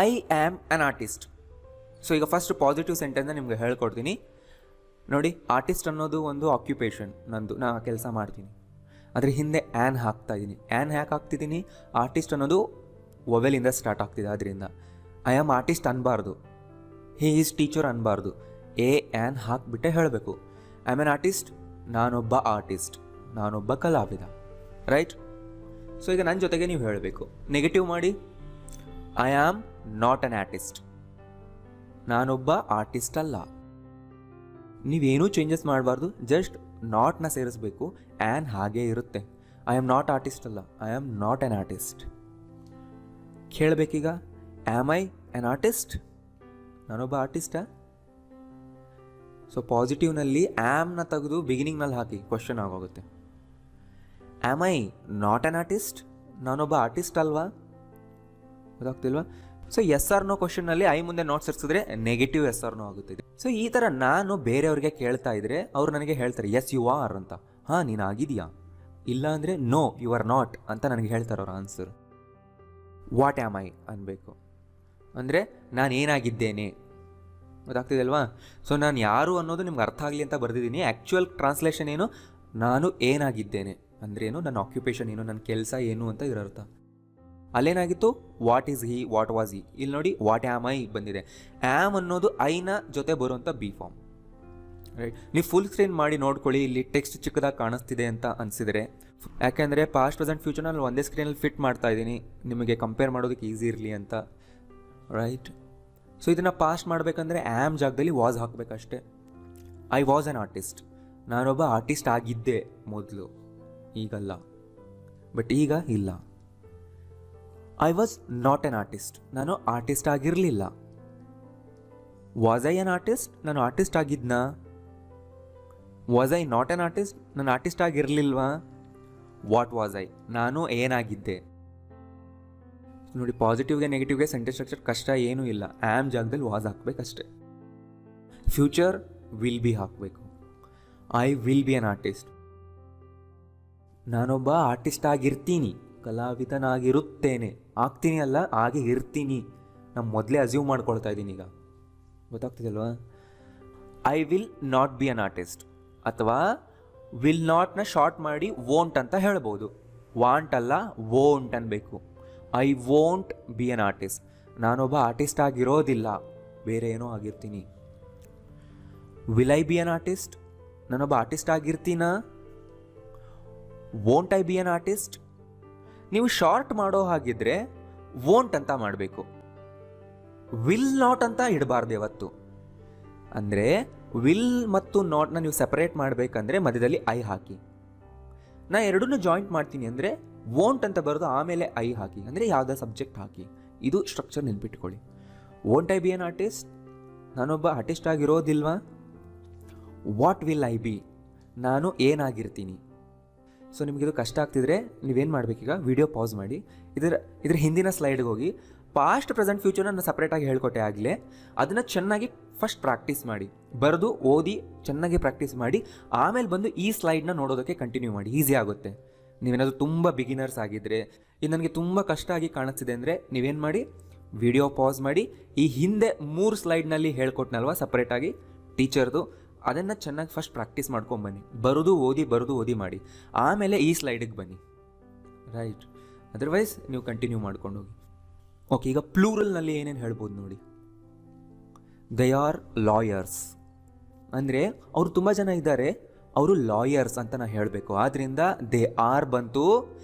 I am an artist. So ಈಗ first positive ಸೆಂಟೆನ್ಸ್ನ ನಿಮ್ಗೆ ಹೇಳ್ಕೊಡ್ತೀನಿ ನೋಡಿ. ಆರ್ಟಿಸ್ಟ್ ಅನ್ನೋದು ಒಂದು ಆಕ್ಯುಪೇಷನ್ ನಂದು, ನಾ ಕೆಲಸ ಮಾಡ್ತೀನಿ. ಅದ್ರ ಹಿಂದೆ ಆ್ಯನ್ ಹಾಕ್ತಾ ಇದ್ದೀನಿ. ಆ್ಯನ್ ಯಾಕೆ ಹಾಕ್ತಿದ್ದೀನಿ? ಆರ್ಟಿಸ್ಟ್ ಅನ್ನೋದು ವೊವೆಲಿಂದ ಸ್ಟಾರ್ಟ್ ಆಗ್ತಿದೆ. ಅದರಿಂದ ಐ ಆಮ್ ಆರ್ಟಿಸ್ಟ್ ಅನ್ನಬಾರ್ದು, ಹಿ ಈಸ್ ಟೀಚರ್ ಅನ್ನಬಾರ್ದು. ಎ ಆ್ಯನ್ ಹಾಕಿಬಿಟ್ಟೆ ಹೇಳಬೇಕು. ಐ ಆಮ್ ಆನ್ ಆರ್ಟಿಸ್ಟ್, ನಾನೊಬ್ಬ ಆರ್ಟಿಸ್ಟ್, ನಾನೊಬ್ಬ ಕಲಾವಿದ. ರೈಟ್? ಸೊ ಈಗ ನನ್ನ ಜೊತೆಗೆ ನೀವು ಹೇಳಬೇಕು. ನೆಗೆಟಿವ್ ಮಾಡಿ, I am not an artist, ನಾನೊಬ್ಬ ಆರ್ಟಿಸ್ಟ್ ಅಲ್ಲ. ನೀವೇನೂ ಚೇಂಜಸ್ ಮಾಡಬಾರ್ದು, ಜಸ್ಟ್ ನಾಟ್ನ ಸೇರಿಸ್ಬೇಕು. ಆ್ಯನ್ ಹಾಗೇ ಇರುತ್ತೆ. ಐ ಆಮ್ ನಾಟ್ ಆರ್ಟಿಸ್ಟ್ ಅಲ್ಲ, I am not an artist. ಕೇಳಬೇಕೀಗ, ಆಮ್ ಐ ಆನ್ ಆರ್ಟಿಸ್ಟ್? ನಾನೊಬ್ಬ ಆರ್ಟಿಸ್ಟಾ? ಸೊ ಪಾಸಿಟಿವ್ನಲ್ಲಿ ಆ್ಯಮ್ನ ತೆಗೆದು ಬಿಗಿನಿಂಗ್ನಲ್ಲಿ ಹಾಕಿ, ಕ್ವಶನ್ ಆಗೋಗುತ್ತೆ. Am I not an artist? ನಾನೊಬ್ಬ ಆರ್ಟಿಸ್ಟ್ ಅಲ್ವಾ? ಗೊತ್ತಾಗ್ತಿಲ್ವಾ? ಸೊ ಎಸ್ ಆರ್ ನೋ ಕ್ವಶನ್ನಲ್ಲಿ ಐ ಮುಂದೆ ನಾಟ್ ಸೇರಿಸಿದ್ರೆ ನೆಗೆಟಿವ್ ಎಸ್ ಆರ್ ನೋ ಆಗುತ್ತಿದೆ. ಸೊ ಈ ಥರ ನಾನು ಬೇರೆಯವ್ರಿಗೆ ಕೇಳ್ತಾ ಇದ್ರೆ ಅವ್ರು ನನಗೆ ಹೇಳ್ತಾರೆ ಎಸ್ ಯು ಆರ್ ಅಂತ. ಹಾಂ, ನೀನು ಆಗಿದೆಯಾ? ಇಲ್ಲ ಅಂದರೆ ನೋ ಯು ಆರ್ ನಾಟ್ ಅಂತ ನನಗೆ ಹೇಳ್ತಾರೆ ಅವ್ರ ಆನ್ಸರ್. ವಾಟ್ ಆಮ್ ಐ ಅನ್ಬೇಕು. ಅಂದರೆ ನಾನು ಏನಾಗಿದ್ದೇನೆ. ಗೊತ್ತಾಗ್ತಿದೆ ಅಲ್ವಾ? ಸೊ ನಾನು ಯಾರು ಅನ್ನೋದು ನಿಮ್ಗೆ ಅರ್ಥ ಆಗಲಿ ಅಂತ ಬರೆದಿದ್ದೀನಿ. ಆ್ಯಕ್ಚುಯಲ್ ಟ್ರಾನ್ಸ್ಲೇಷನ್ ಏನು? ನಾನು ಏನಾಗಿದ್ದೇನೆ ಅಂದರೆ ಏನು, ನನ್ನ ಆಕ್ಯುಪೇಷನ್ ಏನು, ನನ್ನ ಕೆಲಸ ಏನು ಅಂತ ಇದರ ಅರ್ಥ. ಅಲ್ಲೇನಾಗಿತ್ತು? What is he, what was he. ಇಲ್ಲಿ ನೋಡಿ ವಾಟ್ ಆಮ್ ಐ ಬಂದಿದೆ. ಆ್ಯಮ್ ಅನ್ನೋದು ಐನ ಜೊತೆ ಬರುವಂಥ ಬಿ ಫಾರ್ಮ್. ರೈಟ್? ನೀವು ಫುಲ್ ಸ್ಕ್ರೀನ್ ಮಾಡಿ ನೋಡ್ಕೊಳ್ಳಿ. ಇಲ್ಲಿ ಟೆಕ್ಸ್ಟ್ ಚಿಕ್ಕದಾಗಿ ಕಾಣಿಸ್ತಿದೆ ಅಂತ ಅನಿಸಿದರೆ, ಯಾಕೆಂದರೆ ಪಾಸ್ಟ್ ಪ್ರೆಸೆಂಟ್ ಫ್ಯೂಚರ್ನಲ್ಲಿ ಒಂದೇ ಸ್ಕ್ರೀನಲ್ಲಿ ಫಿಟ್ ಮಾಡ್ತಾ ಇದ್ದೀನಿ, ನಿಮಗೆ ಕಂಪೇರ್ ಮಾಡೋದಕ್ಕೆ ಈಸಿ ಇರಲಿ ಅಂತ. ರೈಟ್? ಸೊ ಇದನ್ನು ಪಾಸ್ಟ್ ಮಾಡಬೇಕಂದ್ರೆ ಆ್ಯಮ್ ಜಾಗದಲ್ಲಿ ವಾಸ್ ಹಾಕಬೇಕಷ್ಟೆ. ಐ ವಾಸ್ ಆನ್ ಆರ್ಟಿಸ್ಟ್, ನಾನೊಬ್ಬ ಆರ್ಟಿಸ್ಟ್ ಆಗಿದ್ದೆ ಮೊದಲು, ಈಗಲ್ಲ. ಬಟ್ ಈಗ ಇಲ್ಲ. I was not an artist, ನಾನು ಆರ್ಟಿಸ್ಟ್ ಆಗಿರಲಿಲ್ಲ. Was I an artist? ನಾನು ಆರ್ಟಿಸ್ಟ್ ಆಗಿದ್ನಾ? Was I not an artist? ನಾನು ಆರ್ಟಿಸ್ಟ್ ಆಗಿರಲಿಲ್ವಾ? What was I? ನಾನು ಏನಾಗಿದ್ದೆ. ನೋಡಿ, ಪಾಸಿಟಿವ್ಗೆ ನೆಗೆಟಿವ್ಗೆ ಸೆಂಟೆನ್ಸ್ ಸ್ಟ್ರಕ್ಚರ್ ಕಷ್ಟ ಏನೂ ಇಲ್ಲ. ಆ್ಯಮ್ ಜಾಗದಲ್ಲಿ ವಾಸ್ ಹಾಕಬೇಕಷ್ಟೆ. ಫ್ಯೂಚರ್ ವಿಲ್ ಬಿ ಹಾಕಬೇಕು. I will be on artist, ನಾನೊಬ್ಬ ಆರ್ಟಿಸ್ಟ್ ಆಗಿರ್ತೀನಿ, ಕಲಾವಿದನಾಗಿರುತ್ತೇನೆ. ಆಗ್ತೀನಿ ಅಲ್ಲ, ಹಾಗೆ ಇರ್ತೀನಿ. ನಾನು ಮೊದಲೇ ಅಸ್ಯೂಮ್ ಮಾಡ್ಕೊಳ್ತಾ ಇದ್ದೀನಿ ಈಗ. ಗೊತ್ತಾಗ್ತಿದಲ್ವಾ? I will not be an artist, ಅಥವಾ ವಿಲ್ ನಾಟ್ನ ಶಾರ್ಟ್ ಮಾಡಿ ವೋಂಟ್ ಅಂತ ಹೇಳ್ಬೋದು. ವಾಂಟ್ ಅಲ್ಲ, ವೋಂಟ್ ಅನ್ಬೇಕು. I won't be an artist, ನಾನೊಬ್ಬ ಆರ್ಟಿಸ್ಟ್ ಆಗಿರೋದಿಲ್ಲ, ಬೇರೆ ಏನೋ ಆಗಿರ್ತೀನಿ. Will I be an artist? ನಾನೊಬ್ಬ ಆರ್ಟಿಸ್ಟ್ ಆಗಿರ್ತೀನಾ? Won't I be an artist? ನೀವು ಶಾರ್ಟ್ ಮಾಡೋ ಹಾಗಿದ್ರೆ ವೋಂಟ್ ಅಂತ ಮಾಡಬೇಕು, ವಿಲ್ ನಾಟ್ ಅಂತ ಇಡಬಾರ್ದು ಯಾವತ್ತು. ಅಂದರೆ ವಿಲ್ ಮತ್ತು ನಾಟ್ನ ನೀವು ಸೆಪರೇಟ್ ಮಾಡಬೇಕಂದ್ರೆ ಮಧ್ಯದಲ್ಲಿ ಐ ಹಾಕಿ. ನಾ ಎರಡನ್ನೂ ಜಾಯಿಂಟ್ ಮಾಡ್ತೀನಿ ಅಂದರೆ ವೋಂಟ್ ಅಂತ ಬರೋದು, ಆಮೇಲೆ ಐ ಹಾಕಿ, ಅಂದರೆ ಯಾವುದೇ ಸಬ್ಜೆಕ್ಟ್ ಹಾಕಿ. ಇದು ಸ್ಟ್ರಕ್ಚರ್ ನೆನ್ಪಿಟ್ಕೊಳ್ಳಿ. Won't I be an artist? ನಾನೊಬ್ಬ ಆರ್ಟಿಸ್ಟ್ ಆಗಿರೋದಿಲ್ವಾ? What will I be? ನಾನು ಏನಾಗಿರ್ತೀನಿ. ಸೊ ನಿಮಗಿದು ಕಷ್ಟ ಆಗ್ತಿದ್ರೆ ನೀವೇನು ಮಾಡಬೇಕೀಗ, ವಿಡಿಯೋ ಪಾಸ್ ಮಾಡಿ ಇದ್ರ ಹಿಂದಿನ ಸ್ಲೈಡ್ಗೆ ಹೋಗಿ ಪಾಸ್ಟ್ ಪ್ರೆಸೆಂಟ್ ಫ್ಯೂಚರ್ನ ನಾನು ಸಪ್ರೇಟಾಗಿ ಹೇಳ್ಕೊಟ್ಟೆ ಆಗಲೇ. ಅದನ್ನು ಚೆನ್ನಾಗಿ ಫಸ್ಟ್ ಪ್ರಾಕ್ಟೀಸ್ ಮಾಡಿ, ಬರೆದು ಓದಿ ಚೆನ್ನಾಗಿ ಪ್ರಾಕ್ಟೀಸ್ ಮಾಡಿ, ಆಮೇಲೆ ಬಂದು ಈ ಸ್ಲೈಡ್ನ ನೋಡೋದಕ್ಕೆ ಕಂಟಿನ್ಯೂ ಮಾಡಿ. ಈಸಿ ಆಗುತ್ತೆ. ನೀವೇನಾದರೂ ತುಂಬ ಬಿಗಿನರ್ಸ್ ಆಗಿದ್ದರೆ, ಇದು ನನಗೆ ತುಂಬ ಕಷ್ಟ ಆಗಿ ಕಾಣಿಸ್ತಿದೆ ಅಂದರೆ ನೀವೇನು ಮಾಡಿ, ವಿಡಿಯೋ ಪಾಸ್ ಮಾಡಿ ಈ ಹಿಂದೆ 3 ಸ್ಲೈಡ್ನಲ್ಲಿ ಹೇಳ್ಕೊಟ್ನಲ್ವ ಸಪ್ರೇಟಾಗಿ ಟೀಚರ್ದು, ಅದನ್ನು ಚೆನ್ನಾಗಿ ಫಸ್ಟ್ ಪ್ರಾಕ್ಟೀಸ್ ಮಾಡ್ಕೊಂಬನ್ನಿ. ಬರೋದು ಓದಿ ಮಾಡಿ, ಆಮೇಲೆ ಈ ಸ್ಲೈಡಿಗೆ ಬನ್ನಿ. ರೈಟ್? ಅದರ್ವೈಸ್ ನೀವು ಕಂಟಿನ್ಯೂ ಮಾಡ್ಕೊಂಡು ಹೋಗಿ. ಓಕೆ, ಈಗ ಪ್ಲೂರಲ್ನಲ್ಲಿ ಏನೇನು ಹೇಳ್ಬೋದು ನೋಡಿ. ದೇ ಆರ್ ಲಾಯರ್ಸ್ ಅಂದರೆ ಅವರು ತುಂಬ ಜನ ಇದ್ದಾರೆ, ಅವರು ಲಾಯರ್ಸ್ ಅಂತ ನಾನು ಹೇಳಬೇಕು. ಆದ್ದರಿಂದ ದೇ ಆರ್ ಬಂತು.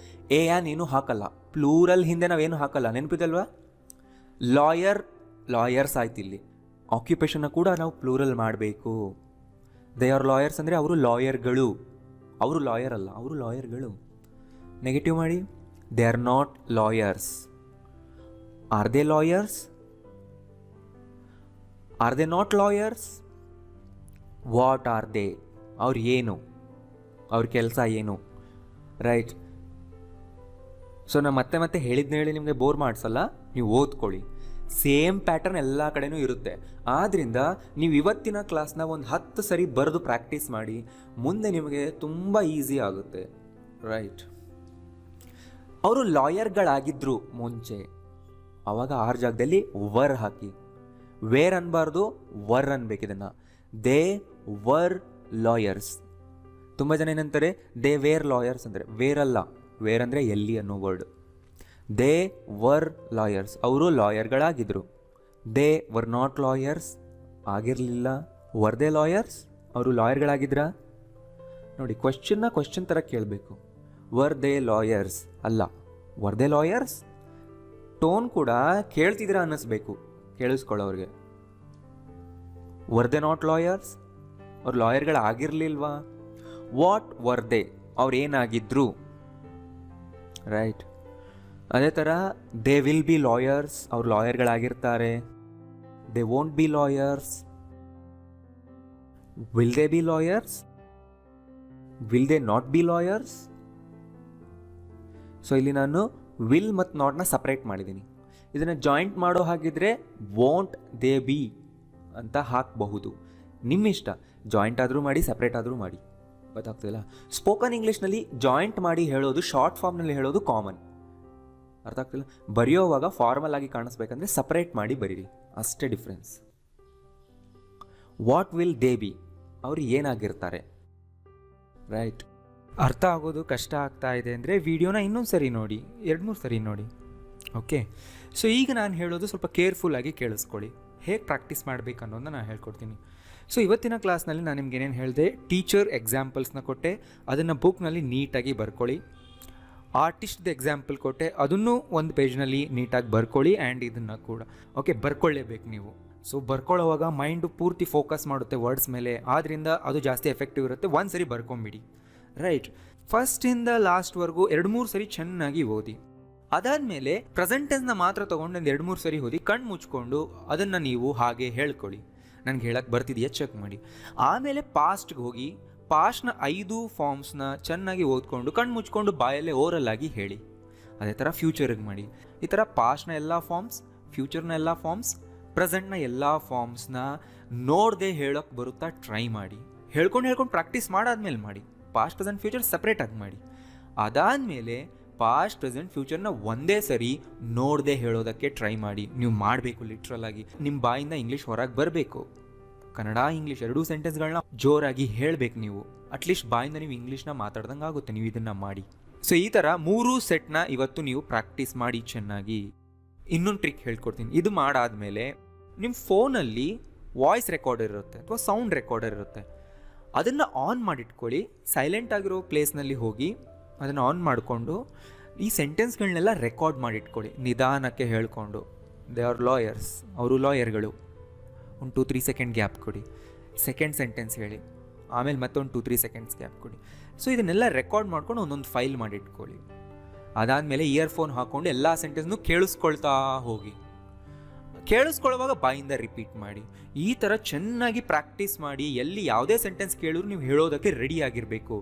ಎ ಆನ್ ಏನು ಹಾಕಲ್ಲ, ಪ್ಲೂರಲ್ ಹಿಂದೆ ನಾವೇನು ಹಾಕಲ್ಲ, ನೆನಪಿದಲ್ವಾ? ಲಾಯರ್ಸ್ ಆಯ್ತು. ಇಲ್ಲಿ ಆಕ್ಯುಪೇಷನ್ನ ಕೂಡ ನಾವು ಪ್ಲೂರಲ್ ಮಾಡಬೇಕು. ದೇ ಆರ್ ಲಾಯರ್ಸ್ ಅಂದರೆ ಅವರು ಲಾಯರ್ಗಳು, ಅವರು ಲಾಯರ್ ಅಲ್ಲ, ಅವರು ಲಾಯರ್ಗಳು. ನೆಗೆಟಿವ್ ಮಾಡಿ, they are not lawyers. Are they lawyers? Are they not lawyers? What are they? ಅವ್ರು ಏನು, ಅವ್ರ ಕೆಲಸ ಏನು. ರೈಟ್? ಸೊ ನಾನು ಮತ್ತೆ ಹೇಳಿದ್ನ ನಿಮಗೆ ಬೋರ್ ಮಾಡಿಸಲ್ಲ, ನೀವು ಓದ್ಕೊಳ್ಳಿ. ಸೇಮ್ ಪ್ಯಾಟರ್ನ್ ಎಲ್ಲ ಕಡೆನೂ ಇರುತ್ತೆ. ಆದ್ದರಿಂದ ನೀವು ಇವತ್ತಿನ ಕ್ಲಾಸ್ನ ಒಂದು 10 ಸರಿ ಬರೆದು ಪ್ರಾಕ್ಟೀಸ್ ಮಾಡಿ, ಮುಂದೆ ನಿಮಗೆ ತುಂಬ ಈಸಿ ಆಗುತ್ತೆ. ರೈಟ್? ಅವರು ಲಾಯರ್ಗಳಾಗಿದ್ದರು ಮುಂಚೆ, ಆವಾಗ ಆರ್ ಜಾಗದಲ್ಲಿ ವರ್ ಹಾಕಿ. ವೇರ್ ಅನ್ಬಾರ್ದು, ವರ್ ಅನ್ಬೇಕು ಇದನ್ನು. They were lawyers. ತುಂಬ ಜನ ಏನಂತಾರೆ ದೇ ವೇರ್ ಲಾಯರ್ಸ್ ಅಂದರೆ. ವೇರ್ ಅಲ್ಲ, ವೇರ್ ಅಂದರೆ ಎಲ್ಲಿ ಅನ್ನೋ ವರ್ಡ್. ದೇ ವರ್ ಲಾಯರ್ಸ್, ಅವರು ಲಾಯರ್ಗಳಾಗಿದ್ದರು. ದೇ ವರ್ ನಾಟ್ ಲಾಯರ್ಸ್, ಆಗಿರಲಿಲ್ಲ. ವರ್ ದೇ ಲಾಯರ್ಸ್, ಅವರು ಲಾಯರ್ಗಳಾಗಿದ್ರಾ? ನೋಡಿ, ಕ್ವಶನ್ ಥರ ಕೇಳಬೇಕು. ವರ್ ದೇ ಲಾಯರ್ಸ್ ಅಲ್ಲ, ವರ್ ದೇ ಲಾಯರ್ಸ್. ಟೋನ್ ಕೂಡ ಕೇಳ್ತಿದ್ರ ಅನ್ನಿಸ್ಬೇಕು ಕೇಳಿಸ್ಕೊಳ್ಳೋರಿಗೆ. ವರ್ ದೇ ನಾಟ್ ಲಾಯರ್ಸ್, ಅವ್ರು ಲಾಯರ್ಗಳಾಗಿರ್ಲಿಲ್ವಾ? ವಾಟ್ ವರ್ ದೇ, ಅವ್ರು ಏನಾಗಿದ್ರು, ರೈಟ್. ಅದೇ ಥರ ದೇ ವಿಲ್ ಬಿ ಲಾಯರ್ಸ್, ಅವ್ರು ಲಾಯರ್ಗಳಾಗಿರ್ತಾರೆ. They won't be lawyers. Will they be lawyers? Will they not be lawyers? So ಇಲ್ಲಿ ನಾನು ವಿಲ್ ಮತ್ತು ನಾಟ್ನ ಸಪ್ರೇಟ್ ಮಾಡಿದ್ದೀನಿ. ಇದನ್ನು ಜಾಯಿಂಟ್ ಮಾಡೋ ಹಾಗಿದ್ರೆ ವೋಂಟ್ ದೇ ಬಿ ಅಂತ ಹಾಕಬಹುದು. ನಿಮ್ಮ ಇಷ್ಟ, ಜಾಯಿಂಟ್ ಆದರೂ ಮಾಡಿ, ಸಪ್ರೇಟ್ ಆದರೂ ಮಾಡಿ. ಗೊತ್ತಾಗ್ತಿಲ್ಲ? ಸ್ಪೋಕನ್ ಇಂಗ್ಲೀಷ್ನಲ್ಲಿ ಜಾಯಿಂಟ್ ಮಾಡಿ ಹೇಳೋದು, ಶಾರ್ಟ್ ಫಾರ್ಮ್ನಲ್ಲಿ ಹೇಳೋದು ಕಾಮನ್. ಅರ್ಥ ಆಗ್ತಿಲ್ಲ? ಬರೆಯೋವಾಗ ಫಾರ್ಮಲ್ ಆಗಿ ಕಾಣಿಸ್ಬೇಕಂದ್ರೆ ಸಪ್ರೇಟ್ ಮಾಡಿ ಬರೀರಿ, ಅಷ್ಟೇ difference. What will they B, ಅವ್ರು ಏನಾಗಿರ್ತಾರೆ, ರೈಟ್. ಅರ್ಥ ಆಗೋದು ಕಷ್ಟ ಆಗ್ತಾ ಇದೆ ಅಂದರೆ ವಿಡಿಯೋನ ಇನ್ನೊಂದು ಸರಿ ನೋಡಿ, 2-3 ಸರಿ ನೋಡಿ. ಓಕೆ, ಸೊ ಈಗ ನಾನು ಹೇಳೋದು ಸ್ವಲ್ಪ ಕೇರ್ಫುಲ್ಲಾಗಿ ಕೇಳಿಸ್ಕೊಳ್ಳಿ. ಹೇಗೆ ಪ್ರಾಕ್ಟೀಸ್ ಮಾಡಬೇಕು ಅನ್ನೋದನ್ನ ನಾನು ಹೇಳ್ಕೊಡ್ತೀನಿ. ಸೊ ಇವತ್ತಿನ ಕ್ಲಾಸ್ನಲ್ಲಿ ನಾನು ನಿಮ್ಗೆ ಏನೇನು ಹೇಳಿದೆ, ಟೀಚರ್ ಎಕ್ಸಾಂಪಲ್ಸ್ನ ಕೊಟ್ಟೆ, ಅದನ್ನು ಬುಕ್ನಲ್ಲಿ ನೀಟಾಗಿ ಬರ್ಕೊಳ್ಳಿ. ಆರ್ಟಿಸ್ಟ್ದು ಎಕ್ಸಾಂಪಲ್ ಕೊಟ್ಟೆ, ಅದನ್ನು ಒಂದು ಪೇಜ್ನಲ್ಲಿ ನೀಟಾಗಿ ಬರ್ಕೊಳ್ಳಿ. ಆ್ಯಂಡ್ ಇದನ್ನು ಕೂಡ ಓಕೆ ಬರ್ಕೊಳ್ಳೇಬೇಕು ನೀವು. ಸೊ ಬರ್ಕೊಳ್ಳೋವಾಗ ಮೈಂಡು ಪೂರ್ತಿ ಫೋಕಸ್ ಮಾಡುತ್ತೆ ವರ್ಡ್ಸ್ ಮೇಲೆ, ಆದ್ದರಿಂದ ಅದು ಜಾಸ್ತಿ ಎಫೆಕ್ಟಿವ್ ಇರುತ್ತೆ. ಒಂದು ಸರಿ ಬರ್ಕೊಂಬಿಡಿ, ರೈಟ್. ಫಸ್ಟಿಂದ ಲಾಸ್ಟ್ವರೆಗೂ 2-3 ಸರಿ ಚೆನ್ನಾಗಿ ಓದಿ. ಅದಾದಮೇಲೆ ಪ್ರೆಸೆಂಟ್ ಟೆನ್ಸ್ನ ಮಾತ್ರ ತೊಗೊಂಡು ಒಂದು 2-3 ಸರಿ ಓದಿ, ಕಣ್ಣು ಮುಚ್ಕೊಂಡು ಅದನ್ನು ನೀವು ಹಾಗೆ ಹೇಳ್ಕೊಳ್ಳಿ. ನನಗೆ ಹೇಳಕ್ಕೆ ಬರ್ತಿದೆಯಾ ಚೆಕ್ ಮಾಡಿ. ಆಮೇಲೆ ಪಾಸ್ಟ್ಗೆ ಹೋಗಿ ಪಾಸ್ಟ್ನ 5 ಫಾರ್ಮ್ಸ್ನ ಚೆನ್ನಾಗಿ ಓದ್ಕೊಂಡು ಕಣ್ಣು ಮುಚ್ಕೊಂಡು ಬಾಯಲ್ಲೇ ಓರಲ್ಲಾಗಿ ಹೇಳಿ. ಅದೇ ಥರ ಫ್ಯೂಚರ್ಗೆ ಮಾಡಿ. ಈ ಥರ ಪಾಸ್ಟ್ನ ಎಲ್ಲ ಫಾರ್ಮ್ಸ್, ಫ್ಯೂಚರ್ನ ಎಲ್ಲ ಫಾರ್ಮ್ಸ್, ಪ್ರೆಸೆಂಟ್ನ ಎಲ್ಲ ಫಾರ್ಮ್ಸ್ನ ನೋಡದೆ ಹೇಳೋಕ್ಕೆ ಬರುತ್ತಾ ಟ್ರೈ ಮಾಡಿ. ಹೇಳ್ಕೊಂಡು ಪ್ರಾಕ್ಟೀಸ್ ಮಾಡಾದ್ಮೇಲೆ ಮಾಡಿ. ಪಾಸ್ಟ್, ಪ್ರೆಸೆಂಟ್, ಫ್ಯೂಚರ್ ಸಪ್ರೇಟಾಗಿ ಮಾಡಿ. ಅದಾದಮೇಲೆ ಪಾಸ್ಟ್, ಪ್ರೆಸೆಂಟ್, ಫ್ಯೂಚರ್ನ ಒಂದೇ ಸರಿ ನೋಡದೆ ಹೇಳೋದಕ್ಕೆ ಟ್ರೈ ಮಾಡಿ. ನೀವು ಮಾಡಬೇಕು ಲಿಟ್ರಲ್ ಆಗಿ. ನಿಮ್ಮ ಬಾಯಿಂದ ಇಂಗ್ಲೀಷ್ ಹೊರಗೆ ಬರಬೇಕು. ಕನ್ನಡ ಇಂಗ್ಲೀಷ್ 2 ಸೆಂಟೆನ್ಸ್ಗಳನ್ನ ಜೋರಾಗಿ ಹೇಳಬೇಕು ನೀವು. ಅಟ್ಲೀಸ್ಟ್ ಬಾಯಿಂದ ನೀವು ಇಂಗ್ಲೀಷ್ನ ಮಾತಾಡ್ದಂಗೆ ಆಗುತ್ತೆ ನೀವು ಇದನ್ನು ಮಾಡಿ. ಸೊ ಈ ಥರ 3 ಸೆಟ್ನ ಇವತ್ತು ನೀವು ಪ್ರಾಕ್ಟೀಸ್ ಮಾಡಿ ಚೆನ್ನಾಗಿ. ಇನ್ನೊಂದು ಟ್ರಿಕ್ ಹೇಳ್ಕೊಡ್ತೀನಿ. ಇದು ಮಾಡಾದಮೇಲೆ ನಿಮ್ಮ ಫೋನಲ್ಲಿ ವಾಯ್ಸ್ ರೆಕಾರ್ಡರ್ ಇರುತ್ತೆ ಅಥವಾ ಸೌಂಡ್ ರೆಕಾರ್ಡರ್ ಇರುತ್ತೆ, ಅದನ್ನು ಆನ್ ಮಾಡಿಟ್ಕೊಳ್ಳಿ. ಸೈಲೆಂಟ್ ಆಗಿರೋ ಪ್ಲೇಸ್ನಲ್ಲಿ ಹೋಗಿ ಅದನ್ನು ಆನ್ ಮಾಡಿಕೊಂಡು ಈ ಸೆಂಟೆನ್ಸ್ಗಳನ್ನೆಲ್ಲ ರೆಕಾರ್ಡ್ ಮಾಡಿಟ್ಕೊಳ್ಳಿ ನಿಧಾನಕ್ಕೆ ಹೇಳ್ಕೊಂಡು. ದೇ ಆರ್ ಲಾಯರ್ಸ್, ಅವರು ಲಾಯರ್ಗಳು. ಒಂದು 2-3 ಸೆಕೆಂಡ್ ಗ್ಯಾಪ್ ಕೊಡಿ. ಸೆಕೆಂಡ್ ಸೆಂಟೆನ್ಸ್ ಹೇಳಿ, ಆಮೇಲೆ ಮತ್ತೊಂದು 2-3 ಸೆಕೆಂಡ್ಸ್ ಗ್ಯಾಪ್ ಕೊಡಿ. ಸೊ ಇದನ್ನೆಲ್ಲ ರೆಕಾರ್ಡ್ ಮಾಡ್ಕೊಂಡು ಒಂದೊಂದು ಫೈಲ್ ಮಾಡಿಟ್ಕೊಳ್ಳಿ. ಅದಾದಮೇಲೆ ಇಯರ್ಫೋನ್ ಹಾಕ್ಕೊಂಡು ಎಲ್ಲ ಸೆಂಟೆನ್ಸ್ನು ಕೇಳಿಸ್ಕೊಳ್ತಾ ಹೋಗಿ. ಕೇಳಿಸ್ಕೊಳ್ಳುವಾಗ ಬಾಯಿಂದ ರಿಪೀಟ್ ಮಾಡಿ. ಈ ಥರ ಚೆನ್ನಾಗಿ ಪ್ರಾಕ್ಟೀಸ್ ಮಾಡಿ. ಎಲ್ಲಿ ಯಾವುದೇ ಸೆಂಟೆನ್ಸ್ ಕೇಳಿದ್ರು ನೀವು ಹೇಳೋದಕ್ಕೆ ರೆಡಿ ಆಗಿರಬೇಕು.